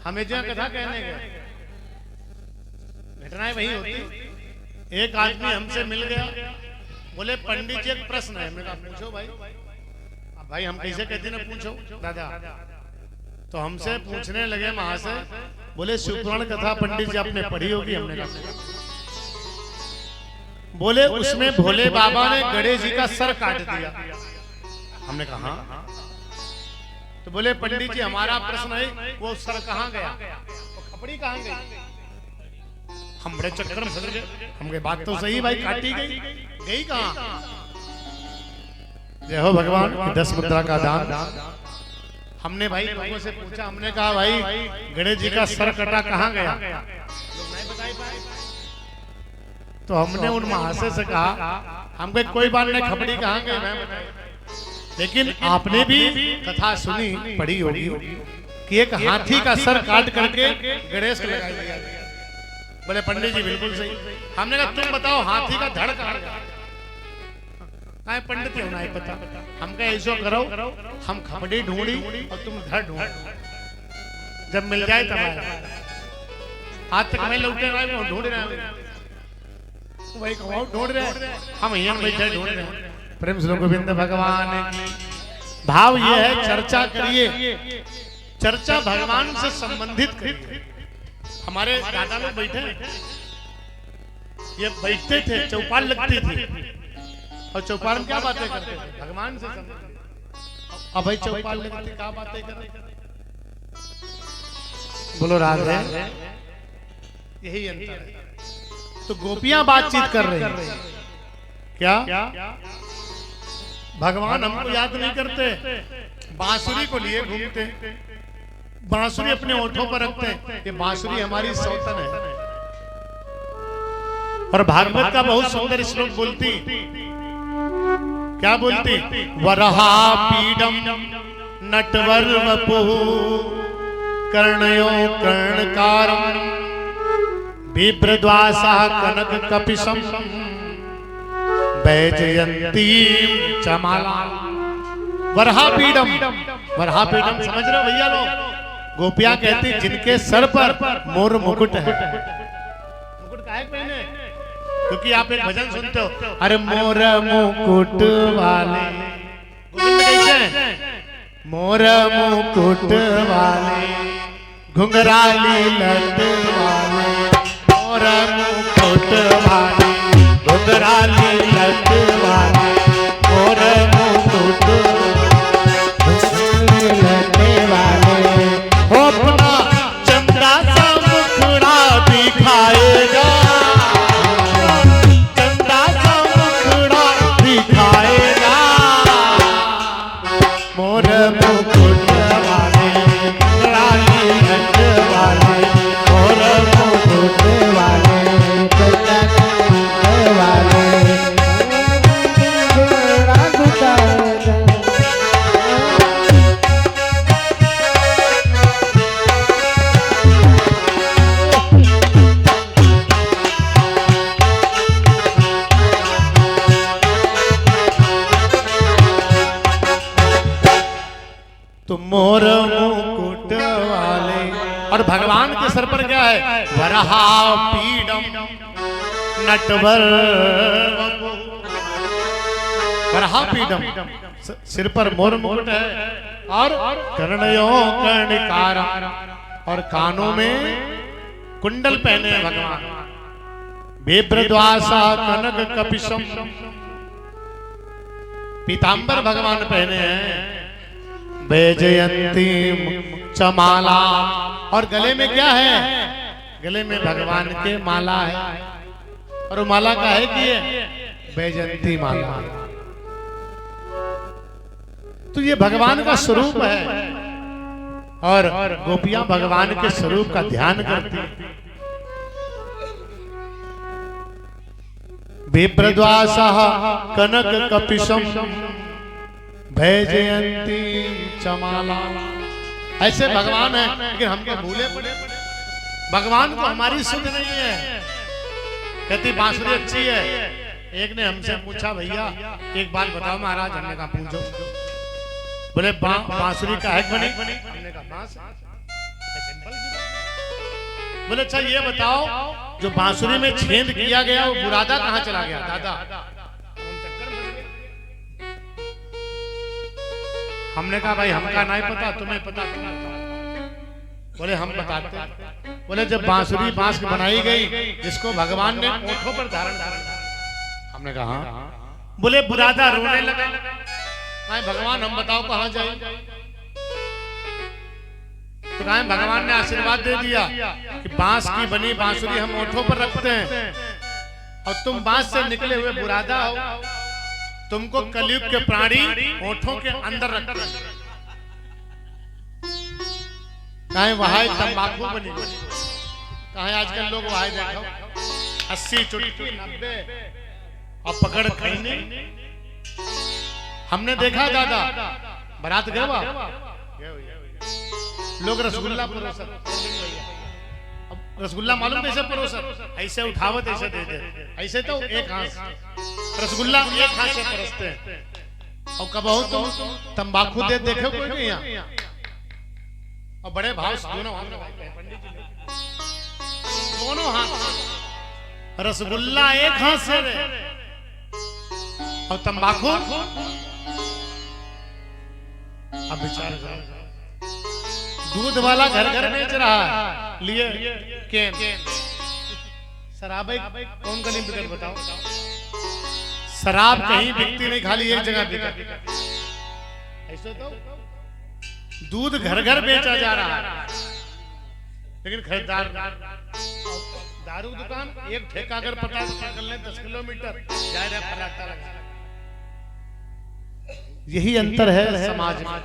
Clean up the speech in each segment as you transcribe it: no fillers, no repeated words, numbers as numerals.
हमें जो कथा कहने गए, घटनाएं वही होती। एक आदमी हमसे मिल गया, बोले पंडित जी एक प्रश्न है। मैंने कहा पूछो भाई। अब भाई हम कैसे कहते ना पूछो दादा, तो हमसे पूछने लगे महाशय, बोले शिवपुराण कथा पंडित जी आपने पढ़ी होगी। हमने कहा बोले उसमें भोले बाबा ने गणेश जी का सर काट दिया। हमने कहा हाँ। तो बोले पंडित जी हमारा प्रश्न है वो सर कहाँ गया, वो खपड़ी कहाँ गई। हम बड़े चक्कर में फंस गए। हम कहे बात तो सही भाई, काटी गई कहाँ। जय हो भगवान की 10 मुद्रा का दान। हमने भाई लोगों से पूछा, हमने कहा भाई गणेश जी का सर कटा कहाँ गया, लोग नहीं बता पाए। तो हमने उन महाशय से कहा, हम कहे कोई बात नहीं, खपड़ी कहाँ गए मैं बताए। लेकिन आपने भी कथा सुनी पढ़ी होगी कि एक हाथी का सर काट करके गणेश को लगा दिया। बोले पंडित जी बिल्कुल सही। हमने कहा तुम बताओ हाथी का धड़ कहाँ गया। पंडित होना है पता। हम कहे ऐसा करो, हम खपड़ी ढूंढी और तुम धड़ ढूंढो, जब मिल जाए तब आए। आज तक मैं लौटे रहा हूँ, ढूंढ रहे हैं वही कमाओ, ढूंढ रहे हम यहाँ बैठे ढूंढ रहे हैं। प्रेम श्री गोविंद भगवान की। भाव ये है चर्चा करिए, चर्चा भगवान से संबंधित करिए। हमारे दादा लोग बैठे, ये बैठते थे, चौपाल लगती थी और चौपाल में क्या बातें करते थे, भगवान से संबंधित। अब भाई चौपाल लगती क्या बातें करते, बोलो राधे, यही अंतर है। तो गोपियां बातचीत कर रही हैं क्या, भगवान हमको याद नहीं करते, बांसुरी को लिए घूमते, बांसुरी अपने ओठों पर रखते हैं। ये बांसुरी हमारी सौतन है। और भागवत का बहुत सुंदर श्लोक बोलती, क्या बोलती, वरहा पीडम नटवर वपुः कर्णयो कर्णकारम बिभ्रद्वासा कनक कपिशम वैजयंती चमाला। वरहापीडम, वरहापीडम समझ रहे हो भैया लोग। गोपियां कहती जिनके सर पर मोर मुकुट है। मुकुट काहे पहने, क्योंकि आप एक भजन सुनते हो, अरे मोर मुकुट वाले, गोविंद कैसे हैं, मोर मुकुट वाले घुंघराली लट वाले, मोर मुकुट वाले घुंघराली लट वाले, मोर मुकुट लट वाले, हो अपना चंदा सा मुखड़ा दिखाएगा, चंदा सा मुखड़ा दिखाएगा, मोर मुकुट वाले घुंघराली लट वाले, मोर मुकुट वाले तुम मोर मुकुट वाले। और भगवान के सर पर क्या है, वरहा पीडम नटवर, वरहा पीडम सिर पर मोर मुकुट है, और कर्णयो कर्णिकारम, और कानों में कुंडल पहने हैं भगवान, बिभ्रद्वासा कनक कपिशम, पीतांबर भगवान पहने हैं, वैजयंती चमाला, और गले में क्या है, गले में भगवान के माला है। और वो माला का है कि ये वैजयंती माला। तो ये भगवान का स्वरूप है, और गोपियां भगवान के स्वरूप का ध्यान करती हैं। बिभ्रद्वासा कनक कपिशम वैजयंती चमाला। ऐसे भगवान है, लेकिन हम क्या भूले पड़े। भगवान को हमारी सुध नहीं है। कहती बांसुरी अच्छी है। एक ने हमसे पूछा, भैया एक बात बताओ महाराज। हमने कहा पूछो। बोले बांसुरी का है बनी? हमने कहा बांस। ऐसे बोले अच्छा ये बताओ, जो बांसुरी में छेद किया गया वो बुरादा कहाँ चला गया दादा? हमने कहा भाई हमका नहीं पता, तुम्हें पता क्यों? बोले हम बताते। बोले जब बांसुरी बांस की बनाई गई जिसको भगवान ने ओठों पर धारण किया, हमने कहा हाँ। बोले बुरादा रोने लगा, नहीं भगवान हम बताओ कहाँ जाए? तो कहा भगवान ने आशीर्वाद दे दिया कि बांस की बनी बांसुरी हम ओठों पर रखते हैं और तुम बांस से निकले हुए बुरादा हो, तुमको कलयुग के प्राणी ओठों के अंदर रखते हैं। कहे वहां तंबाकू बनी, कहे आजकल लोग वहां देखो 80 चुटकी 90 और पकड़ खैनी। हमने देखा दादा बारात गवा लोग रसगुल्ला परोसत, अब रसगुल्ला मालूम कैसे परोसत? ऐसे उठावत ऐसे दे दे, ऐसे तो एक हाथ रसगुल्ला एक हाथ से परोसते हैं। और कबहू तुम तंबाकू दे देखे कोई नहीं यहाँ? और बड़े भाव से दोनों हाथ रसगुल्ला एक हाथ से और तंबाकू। अब विचार करो, दूध वाला घर घर बेच रहा है लिए केन, शराब कौन गली बिकट बताओ? शराब कहीं बिकती नहीं, खाली एक जगह बिकती। ऐसे तो दूध घर घर बेचा जा रहा है, लेकिन खरीदार दारू दुकान एक ठेका अगर 50 कर ले 10 किलोमीटर जा रहा पलाटा लगा। यही अंतर है समाज में।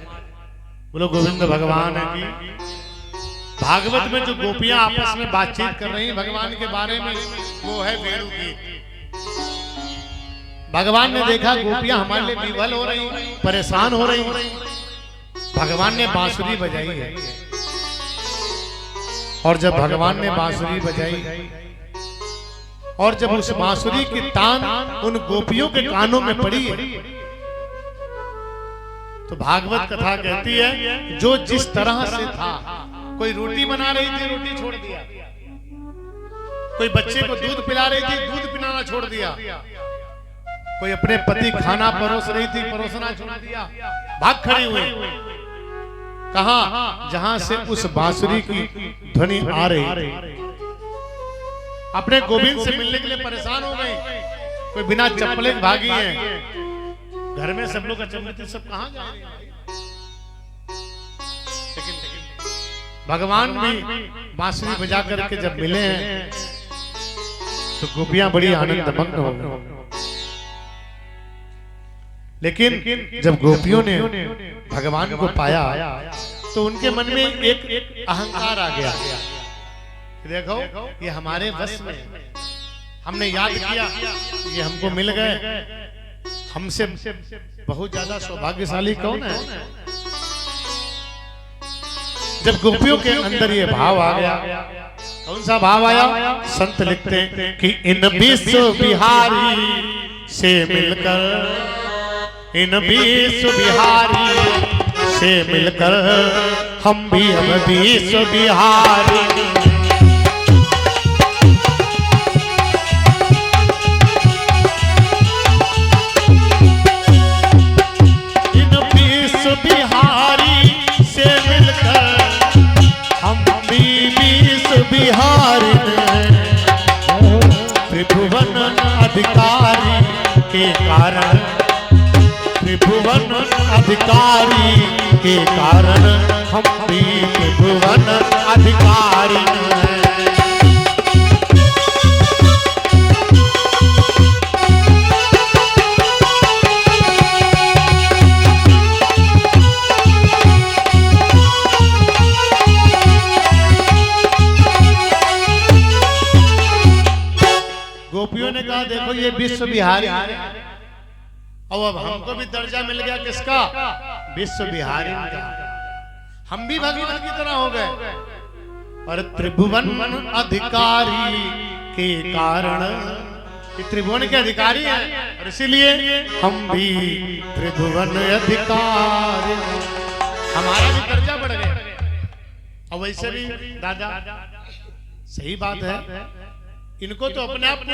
बोलो गोविंद भगवान की। भागवत में जो गोपियां आपस में बातचीत कर रही हैं भगवान के बारे में, वो है वेणु गीत। भगवान ने देखा गोपियां हमारे लिए विवल हो रही, परेशान हो रही, भगवान ने बांसुरी बजाई है। और जब भगवान ने बांसुरी बजाई और जब उस बांसुरी की तान उन गोपियों के कानों में पड़ी है, तो भागवत कथा कहती है जो जिस तरह से था, कोई रोटी बना रही थी रोटी छोड़ दिया, कोई बच्चे को दूध पिला रही थी दूध पिलाना छोड़ दिया, कोई अपने पति खाना परोस रही थी परोसना छोड़ दिया, भाग खड़ी हुई। कहां? जहां से उस बांसुरी की ध्वनि आ रही। अपने गोविंद से मिलने के लिए परेशान हो गई, कोई बिना चप्पले भागी है। घर में सब लोग अचंभित, सब कहां जा रहे हैं? लेकिन भगवान भी बांसुरी बजा करके जब मिले हैं तो गोपियां बड़ी आनंद मग्न हो गई। लेकिन जब गोपियों ने भगवान को पाया तो उनके मन में एक अहंकार आ गया। देखो ये हमारे बस में, हमने याद किया ये हमको मिल गए, हमसे बहुत ज्यादा सौभाग्यशाली कौन है? जब गोपियों के अंदर ये भाव आ गया, कौन सा भाव आया? संत लिखते हैं कि इन विश्व बिहारी से मिलकर, इन विश्व बिहारी से मिलकर हम भी अब विश्व बिहारी। इन विश्व बिहारी से मिलकर हम भी विश्व बिहारी, त्रिभुवन अधिकारी के कारण, त्रिभुवन अधिकारी के कारण हम भी त्रिभुवन अधिकारी हैं। गोपियों ने कहा देखो ये विश्व बिहारी है, और अब हमको भी दर्जा मिल गया किसका? विश्व बिहारी का। हम भी भगवान की तरह हो गए और त्रिभुवन अधिकारी के कारण, त्रिभुवन के अधिकारी हैं और इसीलिए हम भी त्रिभुवन अधिकारी, हमारा भी दर्जा बढ़ गया। और वैसे भी दादा सही बात है, इनको तो अपने आप